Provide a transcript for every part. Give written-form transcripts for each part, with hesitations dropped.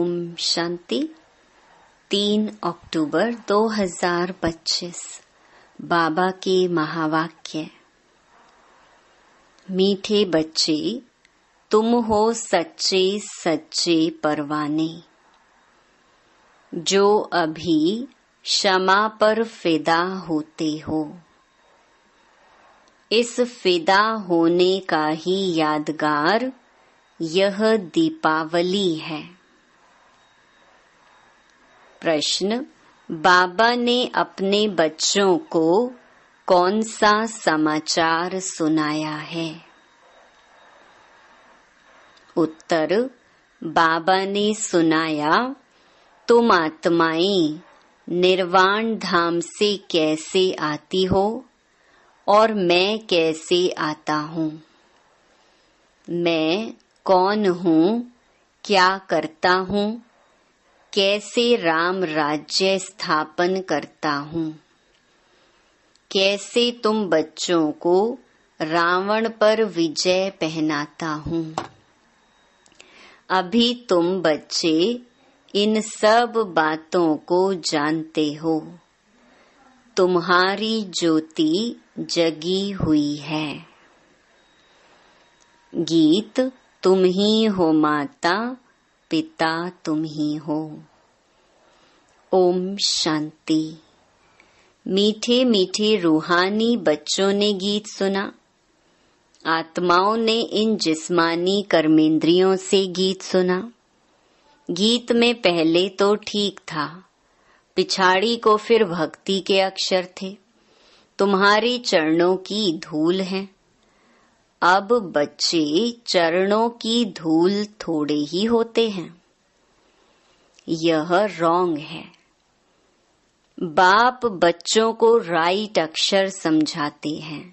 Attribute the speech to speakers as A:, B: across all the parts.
A: ओम शांति। 3 अक्टूबर 2025 बाबा के महावाक्य। मीठे बच्चे, तुम हो सच्चे सच्चे परवाने, जो अभी क्षमा पर फिदा होते हो। इस फिदा होने का ही यादगार यह दीपावली है। प्रश्न, बाबा ने अपने बच्चों को कौन सा समाचार सुनाया है? उत्तर, बाबा ने सुनाया, तुम आत्माएं निर्वाण धाम से कैसे आती हो और मैं कैसे आता हूँ। मैं कौन हूँ, क्या करता हूँ, कैसे राम राज्य स्थापन करता हूँ। कैसे तुम बच्चों को रावण पर विजय पहनाता हूँ। अभी तुम बच्चे इन सब बातों को जानते हो। तुम्हारी ज्योति जगी हुई है। गीत, तुम ही हो माता, पिता तुम ही हो। ओम शांति। मीठे मीठे रूहानी बच्चों ने गीत सुना। आत्माओं ने इन जिस्मानी कर्मेंद्रियों से गीत सुना। गीत में पहले तो ठीक था, पिछाड़ी को फिर भक्ति के अक्षर थे। तुम्हारे चरणों की धूल है। अब बच्चे चरणों की धूल थोड़े ही होते हैं। यह रॉन्ग है। बाप बच्चों को राइट अक्षर समझाते हैं।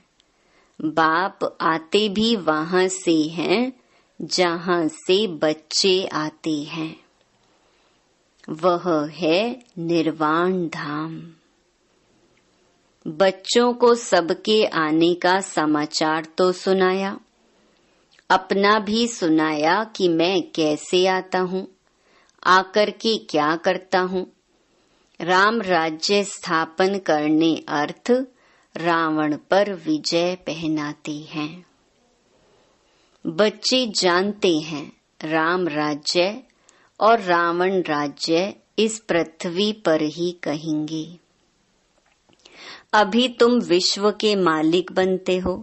A: बाप आते भी वहां से हैं जहां से बच्चे आते हैं। वह है निर्वाण धाम। बच्चों को सबके आने का समाचार तो सुनाया, अपना भी सुनाया कि मैं कैसे आता हूँ, आकर के क्या करता हूँ। राम राज्य स्थापन करने अर्थ रावण पर विजय पहनाते हैं। बच्चे जानते हैं राम राज्य और रावण राज्य इस पृथ्वी पर ही कहेंगे। अभी तुम विश्व के मालिक बनते हो।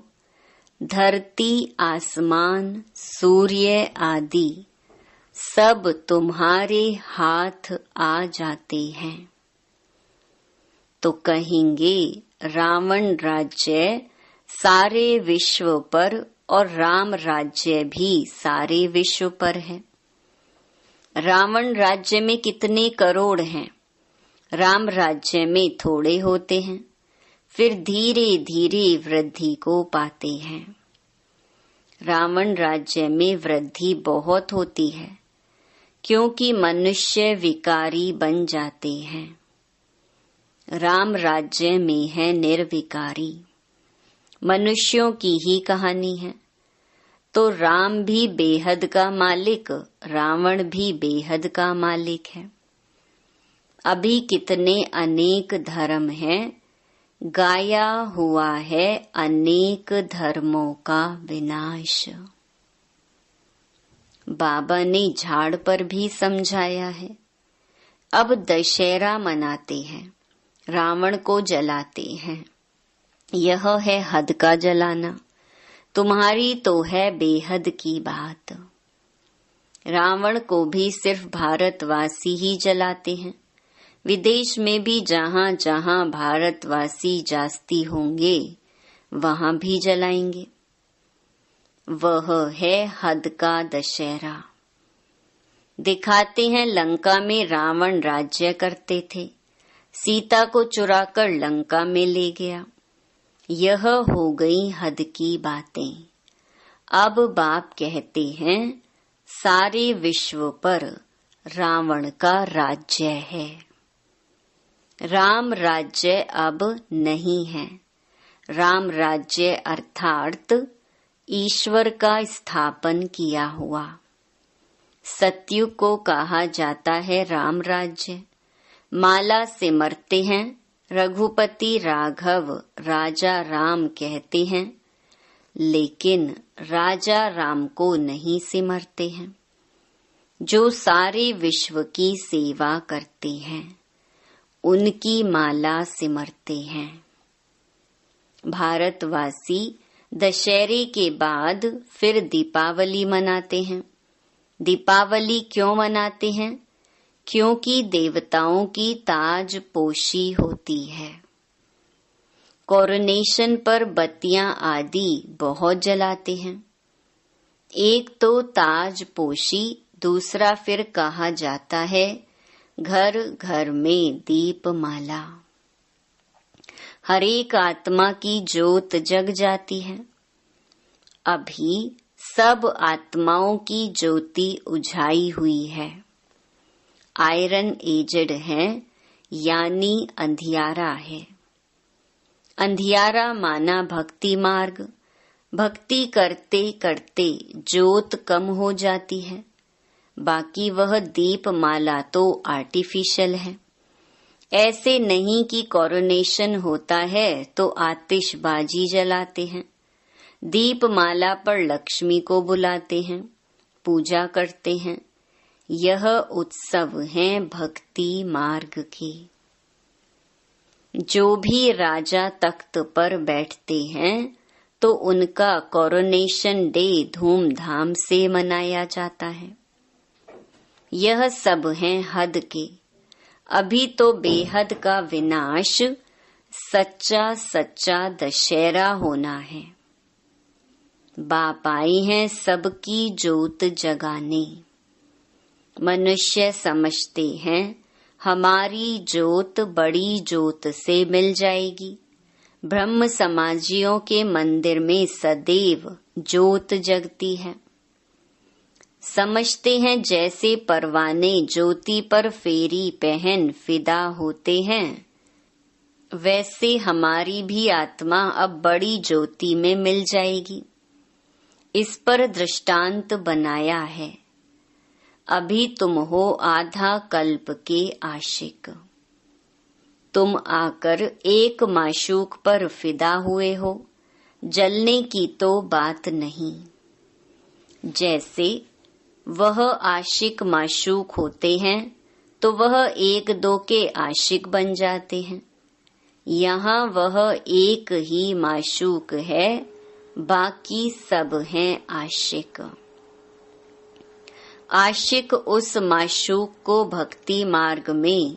A: धरती, आसमान, सूर्य आदि सब तुम्हारे हाथ आ जाते हैं। तो कहेंगे रावण राज्य सारे विश्व पर और राम राज्य भी सारे विश्व पर है। रावण राज्य में कितने करोड़ हैं, राम राज्य में थोड़े होते हैं। फिर धीरे धीरे वृद्धि को पाते हैं। रावण राज्य में वृद्धि बहुत होती है, क्योंकि मनुष्य विकारी बन जाते हैं। राम राज्य में है निर्विकारी। मनुष्यों की ही कहानी है। तो राम भी बेहद का मालिक, रावण भी बेहद का मालिक है। अभी कितने अनेक धर्म हैं, गाया हुआ है अनेक धर्मों का विनाश। बाबा ने झाड़ पर भी समझाया है। अब दशहरा मनाते हैं, रावण को जलाते हैं। यह है हद का जलाना। तुम्हारी तो है बेहद की बात। रावण को भी सिर्फ भारतवासी ही जलाते हैं। विदेश में भी जहाँ जहाँ भारतवासी जास्ती होंगे वहाँ भी जलाएंगे। वह है हद का दशहरा। दिखाते हैं लंका में रावण राज्य करते थे, सीता को चुराकर लंका में ले गया। यह हो गई हद की बातें। अब बाप कहते हैं सारे विश्व पर रावण का राज्य है। राम राज्य अब नहीं है। राम राज्य अर्थात ईश्वर का स्थापन किया हुआ। सतयुग को कहा जाता है राम राज्य। माला सिमरते हैं रघुपति राघव, राजा राम कहते हैं, लेकिन राजा राम को नहीं सिमरते हैं। जो सारे विश्व की सेवा करते हैं उनकी माला सिमरते हैं। भारतवासी दशहरे के बाद फिर दीपावली मनाते हैं। दीपावली क्यों मनाते हैं? क्योंकि देवताओं की ताज पोशी होती है। कोरोनेशन पर बत्तियां आदि बहुत जलाते हैं। एक तो ताज पोशी, दूसरा फिर कहा जाता है घर घर में दीपमाला। हर एक आत्मा की ज्योत जग जाती है। अभी सब आत्माओं की ज्योति उझाई हुई है। आयरन एजेड है, यानी अंधियारा है। अंधियारा माना भक्ति मार्ग। भक्ति करते करते ज्योत कम हो जाती है। बाकी वह दीप माला तो आर्टिफिशियल है। ऐसे नहीं कि कोरोनेशन होता है तो आतिशबाजी जलाते हैं। दीप माला पर लक्ष्मी को बुलाते हैं, पूजा करते हैं। यह उत्सव है भक्ति मार्ग के। जो भी राजा तख्त पर बैठते हैं तो उनका कोरोनेशन डे धूमधाम से मनाया जाता है। यह सब हैं हद के। अभी तो बेहद का विनाश, सच्चा सच्चा दशहरा होना है। बाप आए हैं सबकी ज्योत जगाने। मनुष्य समझते हैं हमारी ज्योत बड़ी ज्योत से मिल जाएगी। ब्रह्म समाजियों के मंदिर में सदैव ज्योत जगती है। समझते हैं जैसे परवाने ज्योति पर फेरी पहन फिदा होते हैं, वैसे हमारी भी आत्मा अब बड़ी ज्योति में मिल जाएगी। इस पर दृष्टांत बनाया है। अभी तुम हो आधा कल्प के आशिक। तुम आकर एक माशूक पर फिदा हुए हो, जलने की तो बात नहीं। जैसे वह आशिक माशूक होते हैं तो वह एक दो के आशिक बन जाते हैं। यहाँ वह एक ही माशूक है, बाकी सब हैं आशिक। आशिक उस माशूक को भक्ति मार्ग में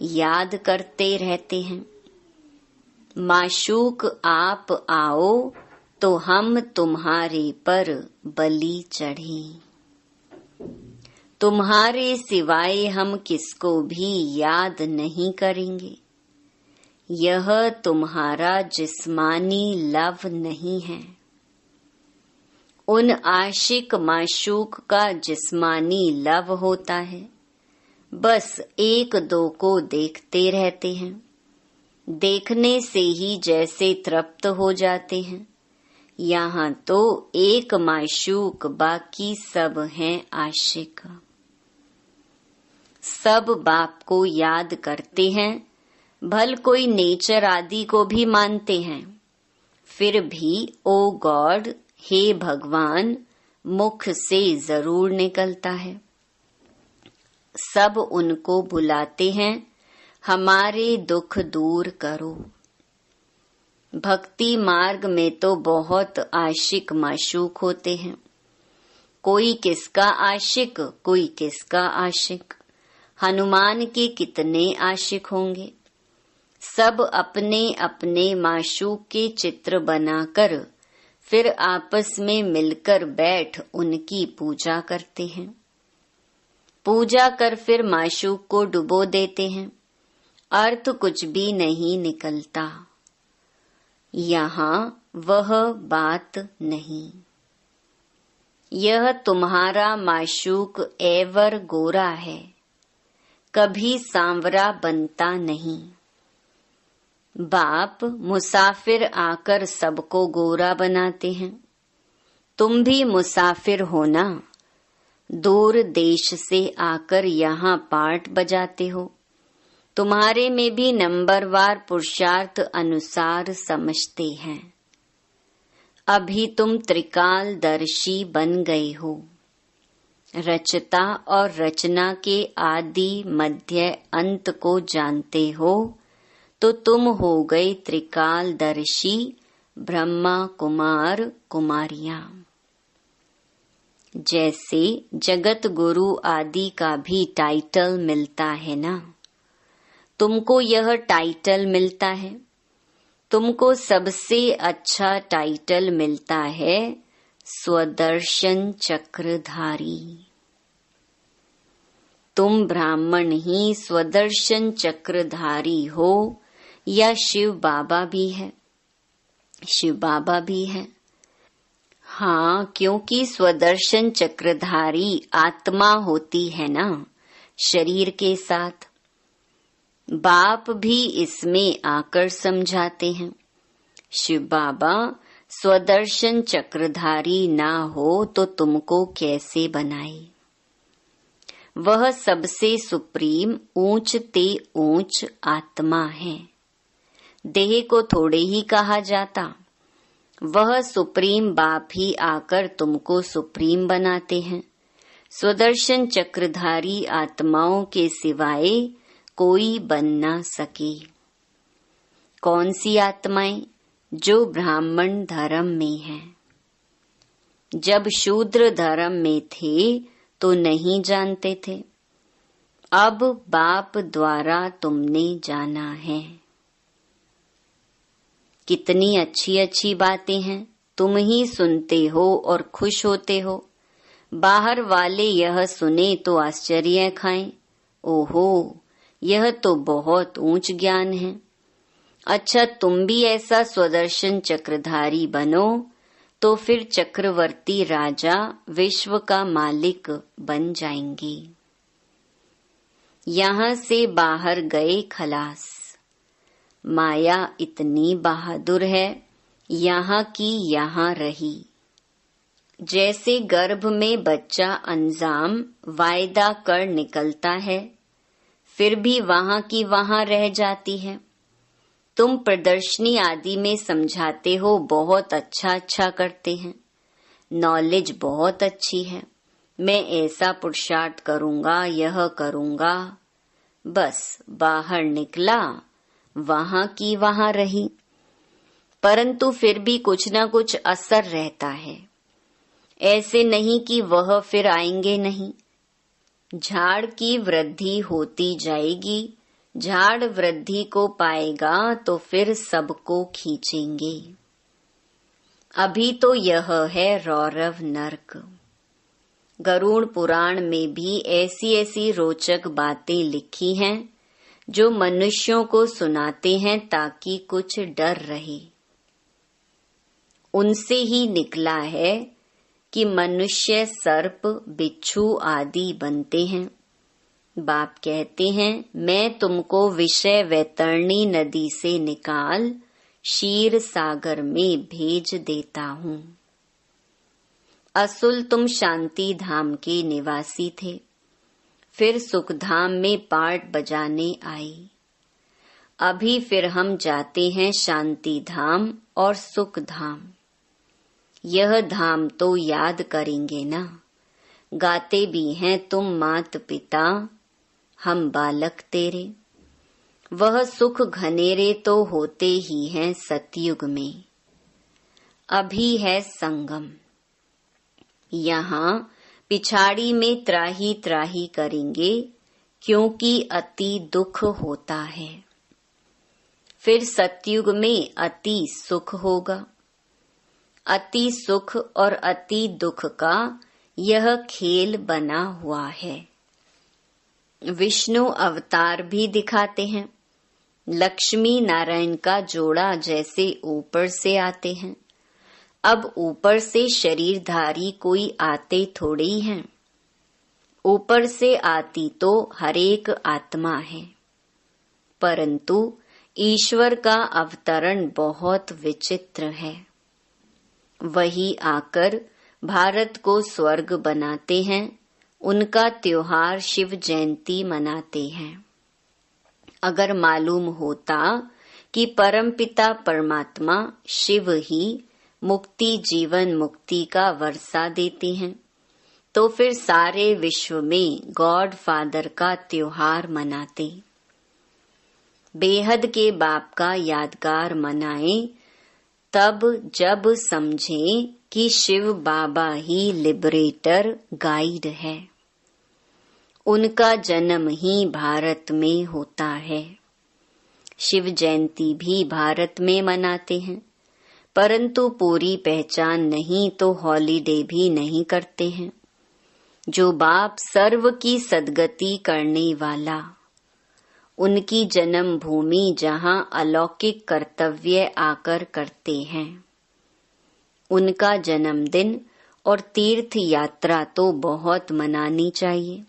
A: याद करते रहते हैं। माशूक आप आओ तो हम तुम्हारे पर बलि चढ़ें। तुम्हारे सिवाय हम किसको भी याद नहीं करेंगे। यह तुम्हारा जिस्मानी लव नहीं है। उन आशिक माशूक का जिस्मानी लव होता है। बस एक दो को देखते रहते हैं। देखने से ही जैसे तृप्त हो जाते हैं। यहाँ तो एक माशूक, बाकी सब हैं आशिक। सब बाप को याद करते हैं। भल कोई नेचर आदि को भी मानते हैं। फिर भी ओ गॉड, हे भगवान, मुख से जरूर निकलता है। सब उनको बुलाते हैं, हमारे दुख दूर करो। भक्ति मार्ग में तो बहुत आशिक माशूक होते हैं। कोई किसका आशिक, कोई किसका आशिक। हनुमान के कितने आशिक होंगे। सब अपने अपने माशूक के चित्र बनाकर फिर आपस में मिलकर बैठ उनकी पूजा करते हैं। पूजा कर फिर माशूक को डुबो देते हैं। अर्थ कुछ भी नहीं निकलता। यहाँ वह बात नहीं। यह तुम्हारा माशूक एवर गोरा है, कभी सांवरा बनता नहीं। बाप मुसाफिर आकर सबको गोरा बनाते हैं। तुम भी मुसाफिर हो ना। दूर देश से आकर यहाँ पाठ बजाते हो। तुम्हारे में भी नंबरवार पुरुषार्थ अनुसार समझते हैं। अभी तुम त्रिकालदर्शी बन गए हो। रचता और रचना के आदि मध्य अंत को जानते हो तो तुम हो गए त्रिकालदर्शी ब्रह्मा कुमार कुमारियां। जैसे जगत गुरु आदि का भी टाइटल मिलता है ना, तुमको यह टाइटल मिलता है। तुमको सबसे अच्छा टाइटल मिलता है स्वदर्शन चक्रधारी। तुम ब्राह्मण ही स्वदर्शन चक्रधारी हो या शिव बाबा भी है? शिव बाबा भी है। हाँ, क्योंकि स्वदर्शन चक्रधारी आत्मा होती है ना, शरीर के साथ। बाप भी इसमें आकर समझाते हैं। शिव बाबा स्वदर्शन चक्रधारी ना हो तो तुमको कैसे बनाए? वह सबसे सुप्रीम ऊंच ते ऊंच आत्मा है। देह को थोड़े ही कहा जाता। वह सुप्रीम बाप ही आकर तुमको सुप्रीम बनाते हैं। स्वदर्शन चक्रधारी आत्माओं के सिवाय कोई बन ना सके। कौन सी आत्माएं? जो ब्राह्मण धर्म में है। जब शूद्र धर्म में थे तो नहीं जानते थे। अब बाप द्वारा तुमने जाना है। कितनी अच्छी अच्छी बातें हैं, तुम ही सुनते हो और खुश होते हो। बाहर वाले यह सुने तो आश्चर्य खाएं, ओहो यह तो बहुत ऊंच ज्ञान है। अच्छा, तुम भी ऐसा स्वदर्शन चक्रधारी बनो तो फिर चक्रवर्ती राजा विश्व का मालिक बन जाएंगे। यहाँ से बाहर गए खलास। माया इतनी बहादुर है, यहाँ की यहाँ रही। जैसे गर्भ में बच्चा अंजाम वायदा कर निकलता है, फिर भी वहाँ की वहाँ रह जाती है। तुम प्रदर्शनी आदि में समझाते हो, बहुत अच्छा करते हैं। नॉलेज बहुत अच्छी है। मैं ऐसा पुरुषार्थ करूँगा, यह करूँगा। बस बाहर निकला, वहाँ की वहाँ रही। परंतु फिर भी कुछ न कुछ असर रहता है। ऐसे नहीं कि वह फिर आएंगे नहीं। झाड़ की वृद्धि होती जाएगी। झाड़ वृद्धि को पाएगा तो फिर सबको खींचेंगे। अभी तो यह है रौरव नरक। गरुड़ पुराण में भी ऐसी ऐसी रोचक बातें लिखी हैं जो मनुष्यों को सुनाते हैं ताकि कुछ डर रहे। उनसे ही निकला है कि मनुष्य सर्प बिच्छू आदि बनते हैं। बाप कहते हैं, मैं तुमको विषय वैतरणी नदी से निकाल क्षीर सागर में भेज देता हूँ। असुल तुम शांति धाम के निवासी थे, फिर सुख धाम में पाठ बजाने आई। अभी फिर हम जाते हैं शांति धाम और सुख धाम। यह धाम तो याद करेंगे ना। गाते भी हैं तुम मात पिता, हम बालक तेरे। वह सुख घनेरे तो होते ही हैं सतयुग में। अभी है संगम। यहाँ पिछाड़ी में त्राही त्राही करेंगे क्योंकि अति दुख होता है। फिर सतयुग में अति सुख होगा। अति सुख और अति दुख का यह खेल बना हुआ है। विष्णु अवतार भी दिखाते हैं। लक्ष्मी नारायण का जोड़ा जैसे ऊपर से आते हैं। अब ऊपर से शरीरधारी कोई आते थोड़े ही हैं। ऊपर से आती तो हरेक आत्मा है, परंतु ईश्वर का अवतरण बहुत विचित्र है। वही आकर भारत को स्वर्ग बनाते हैं उनका त्योहार शिव जयंती मनाते हैं। अगर मालूम होता कि परमपिता परमात्मा शिव ही मुक्ति जीवन मुक्ति का वर्षा देते हैं, तो फिर सारे विश्व में गॉड फादर का त्योहार मनाते। बेहद के बाप का यादगार मनाएं तब जब समझें कि शिव बाबा ही लिबरेटर गाइड है। उनका जन्म ही भारत में होता है। शिव जयंती भी भारत में मनाते हैं, परंतु पूरी पहचान नहीं तो हॉलीडे भी नहीं करते हैं। जो बाप सर्व की सद्गति करने वाला, उनकी जन्म भूमि जहाँ अलौकिक कर्तव्य आकर करते हैं, उनका जन्मदिन और तीर्थ यात्रा तो बहुत मनानी चाहिए।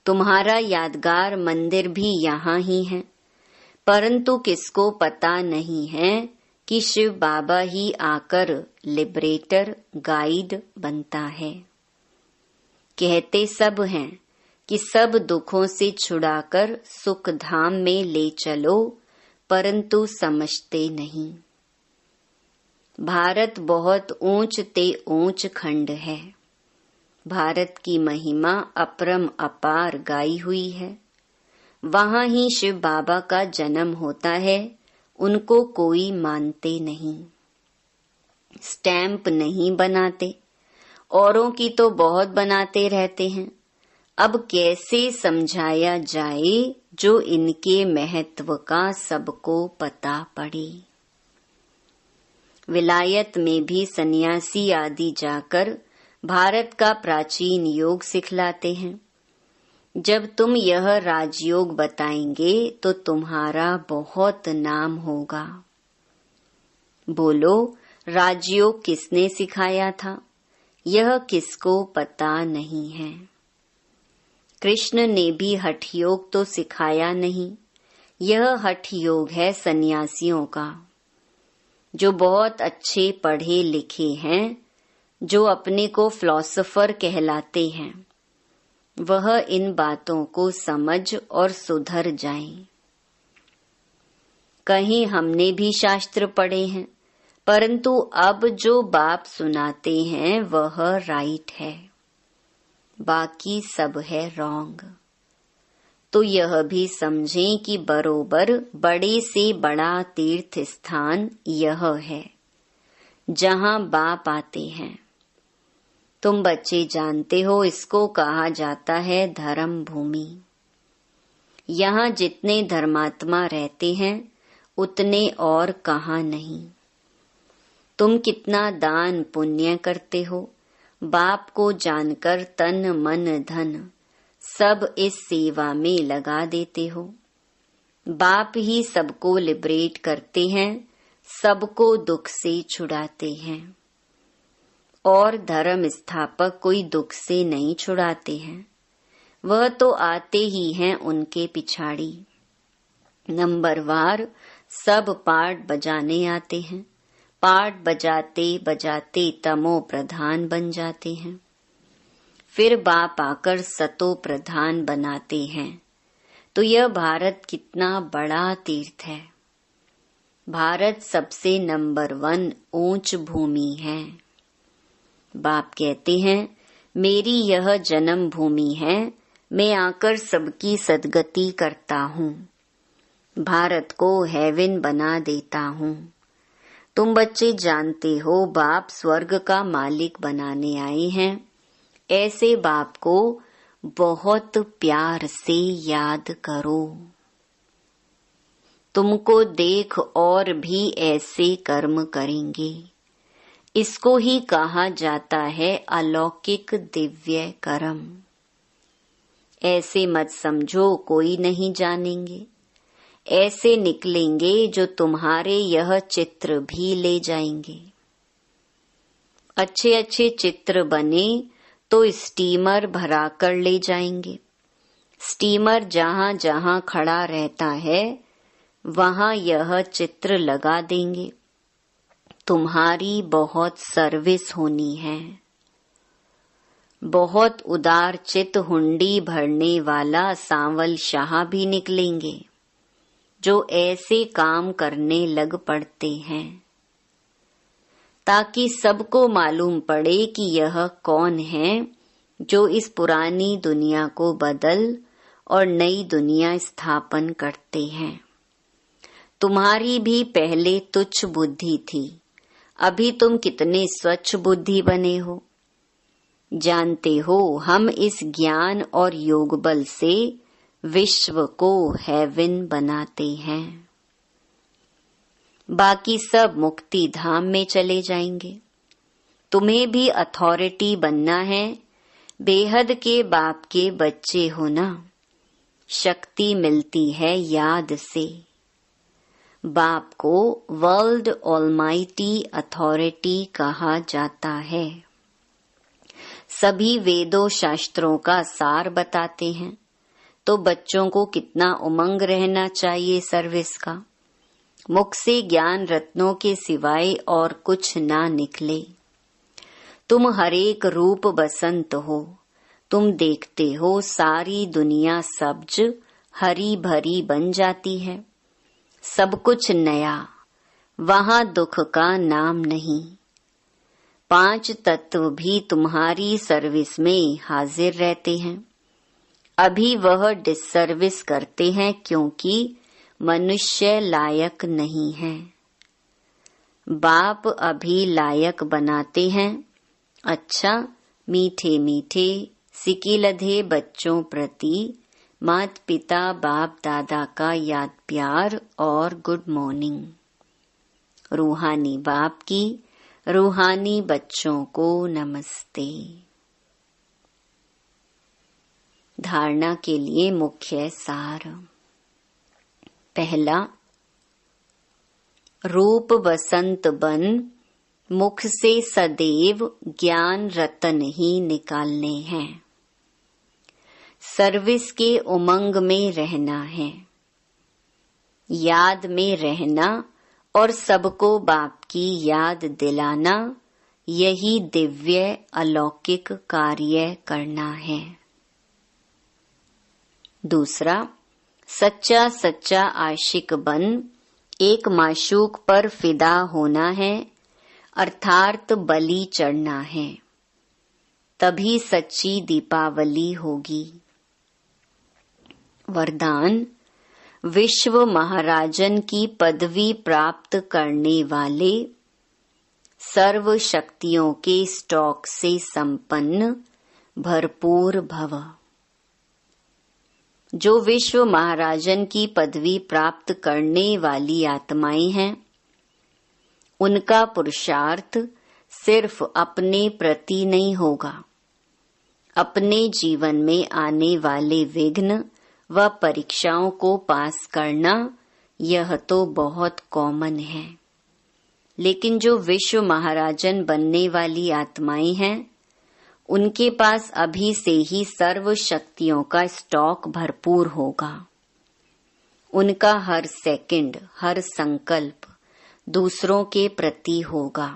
A: तुम्हारा यादगार मंदिर भी यहाँ ही है, परंतु किसको पता नहीं है कि शिव बाबा ही आकर लिबरेटर गाइड बनता है। कहते सब हैं कि सब दुखों से छुड़ाकर सुख धाम में ले चलो, परंतु समझते नहीं। भारत बहुत ऊंच ते ऊंच खंड है। भारत की महिमा अपरम अपार गाई हुई है। वहाँ ही शिव बाबा का जन्म होता है। उनको कोई मानते नहीं, स्टैंप नहीं बनाते, औरों की तो बहुत बनाते रहते हैं। अब कैसे समझाया जाए जो इनके महत्व का सबको पता पड़े। विलायत में भी सन्यासी आदि जाकर भारत का प्राचीन योग सिखलाते हैं। जब तुम यह राजयोग बताएंगे तो तुम्हारा बहुत नाम होगा। बोलो, राजयोग किसने सिखाया था? यह किसको पता नहीं है। कृष्ण ने भी हठ योग तो सिखाया नहीं। यह हठ योग है सन्यासियों का, जो बहुत अच्छे पढ़े लिखे हैं, जो अपने को फिलॉसफर कहलाते हैं, वह इन बातों को समझ और सुधर जाएं। कहीं हमने भी शास्त्र पढ़े हैं, परंतु अब जो बाप सुनाते हैं वह राइट है, बाकी सब है रॉन्ग। तो यह भी समझें कि बरोबर बड़े से बड़ा तीर्थ स्थान यह है जहाँ बाप आते हैं। तुम बच्चे जानते हो, इसको कहा जाता है धर्म भूमि। यहाँ जितने धर्मात्मा रहते हैं उतने और कहाँ नहीं। तुम कितना दान पुण्य करते हो, बाप को जानकर तन मन धन सब इस सेवा में लगा देते हो। बाप ही सबको लिबरेट करते हैं, सबको दुख से छुड़ाते हैं, और धर्म स्थापक कोई दुख से नहीं छुड़ाते हैं। वह तो आते ही हैं उनके पिछाड़ी। नंबरवार सब पाठ बजाने आते हैं। पाठ बजाते बजाते तमो प्रधान बन जाते हैं। फिर बाप आकर सतो प्रधान बनाते हैं। तो यह भारत कितना बड़ा तीर्थ है। भारत सबसे नंबर 1 ऊंच भूमि है। बाप कहते हैं, मेरी यह जन्म भूमि है, मैं आकर सबकी सद्गति करता हूँ, भारत को हेवन बना देता हूँ। तुम बच्चे जानते हो बाप स्वर्ग का मालिक बनाने आए हैं। ऐसे बाप को बहुत प्यार से याद करो। तुमको देख और भी ऐसे कर्म करेंगे। इसको ही कहा जाता है अलौकिक दिव्य कर्म। ऐसे मत समझो कोई नहीं जानेंगे। ऐसे निकलेंगे जो तुम्हारे यह चित्र भी ले जाएंगे। अच्छे अच्छे चित्र बने तो स्टीमर भरा कर ले जाएंगे। स्टीमर जहाँ जहाँ खड़ा रहता है वहाँ यह चित्र लगा देंगे। तुम्हारी बहुत सर्विस होनी है। बहुत उदार चित हुंडी भरने वाला सांवल शाह भी निकलेंगे जो ऐसे काम करने लग पड़ते हैं, ताकि सबको मालूम पड़े कि यह कौन है जो इस पुरानी दुनिया को बदल और नई दुनिया स्थापन करते हैं। तुम्हारी भी पहले तुच्छ बुद्धि थी, अभी तुम कितने स्वच्छ बुद्धि बने हो। जानते हो हम इस ज्ञान और योग बल से विश्व को हेवन बनाते हैं। बाकी सब मुक्ति धाम में चले जाएंगे। तुम्हें भी अथॉरिटी बनना है। बेहद के बाप के बच्चे हो ना। शक्ति मिलती है याद से। बाप को वर्ल्ड ऑलमाइटी अथॉरिटी कहा जाता है। सभी वेदों शास्त्रों का सार बताते हैं, तो बच्चों को कितना उमंग रहना चाहिए सर्विस का। मुख से ज्ञान रत्नों के सिवाय और कुछ ना निकले। तुम हरेक रूप बसंत हो। तुम देखते हो सारी दुनिया सब्ज हरी भरी बन जाती है। सब कुछ नया, वहां दुख का नाम नहीं। 5 तत्व भी तुम्हारी सर्विस में हाजिर रहते हैं। अभी वह डिससर्विस करते हैं क्योंकि मनुष्य लायक नहीं है। बाप अभी लायक बनाते हैं। अच्छा, मीठे मीठे सिकिलधे बच्चों प्रति मात पिता बाप दादा का याद प्यार और गुड मॉर्निंग। रूहानी बाप की रूहानी बच्चों को नमस्ते। धारणा के लिए मुख्य सार। पहला, रूप बसंत बन मुख से सदैव ज्ञान रतन ही निकालने हैं। सर्विस के उमंग में रहना है, याद में रहना और सबको बाप की याद दिलाना, यही दिव्य अलौकिक कार्य करना है। दूसरा, सच्चा सच्चा आशिक बन एक माशूक पर फिदा होना है, अर्थात बलि चढ़ना है। तभी सच्ची दीपावली होगी। वरदान, विश्व महाराजन की पदवी प्राप्त करने वाले, सर्व शक्तियों के स्टॉक से संपन्न भरपूर भव। जो विश्व महाराजन की पदवी प्राप्त करने वाली आत्माएं हैं, उनका पुरुषार्थ सिर्फ अपने प्रति नहीं होगा। अपने जीवन में आने वाले विघ्न व परीक्षाओं को पास करना, यह तो बहुत कॉमन है। लेकिन जो विश्व महाराजन बनने वाली आत्माएं हैं, उनके पास अभी से ही सर्व शक्तियों का स्टॉक भरपूर होगा। उनका हर सेकंड, हर संकल्प दूसरों के प्रति होगा।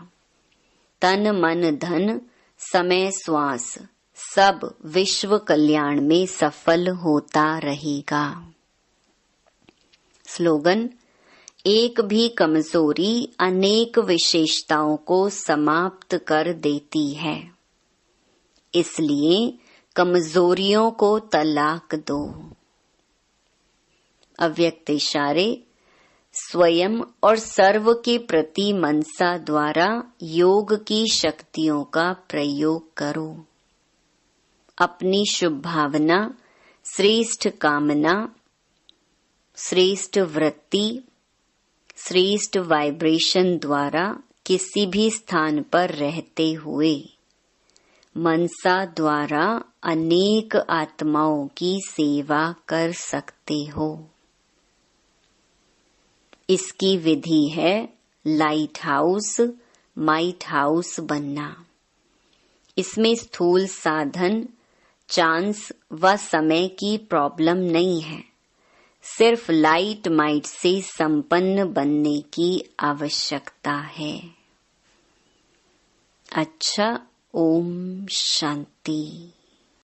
A: तन मन धन समय श्वास सब विश्व कल्याण में सफल होता रहेगा। स्लोगन, एक भी कमजोरी अनेक विशेषताओं को समाप्त कर देती है, इसलिए कमजोरियों को तलाक दो। अव्यक्त इशारे, स्वयं और सर्व के प्रति मनसा द्वारा योग की शक्तियों का प्रयोग करो। अपनी शुभ भावना, श्रेष्ठ कामना, श्रेष्ठ वृत्ति, श्रेष्ठ वाइब्रेशन द्वारा किसी भी स्थान पर रहते हुए मनसा द्वारा अनेक आत्माओं की सेवा कर सकते हो। इसकी विधि है लाइट हाउस, माइट हाउस बनना। इसमें स्थूल साधन, चांस व समय की प्रॉब्लम नहीं है। सिर्फ लाइट माइट से संपन्न बनने की आवश्यकता है। अच्छा, ओम शांति।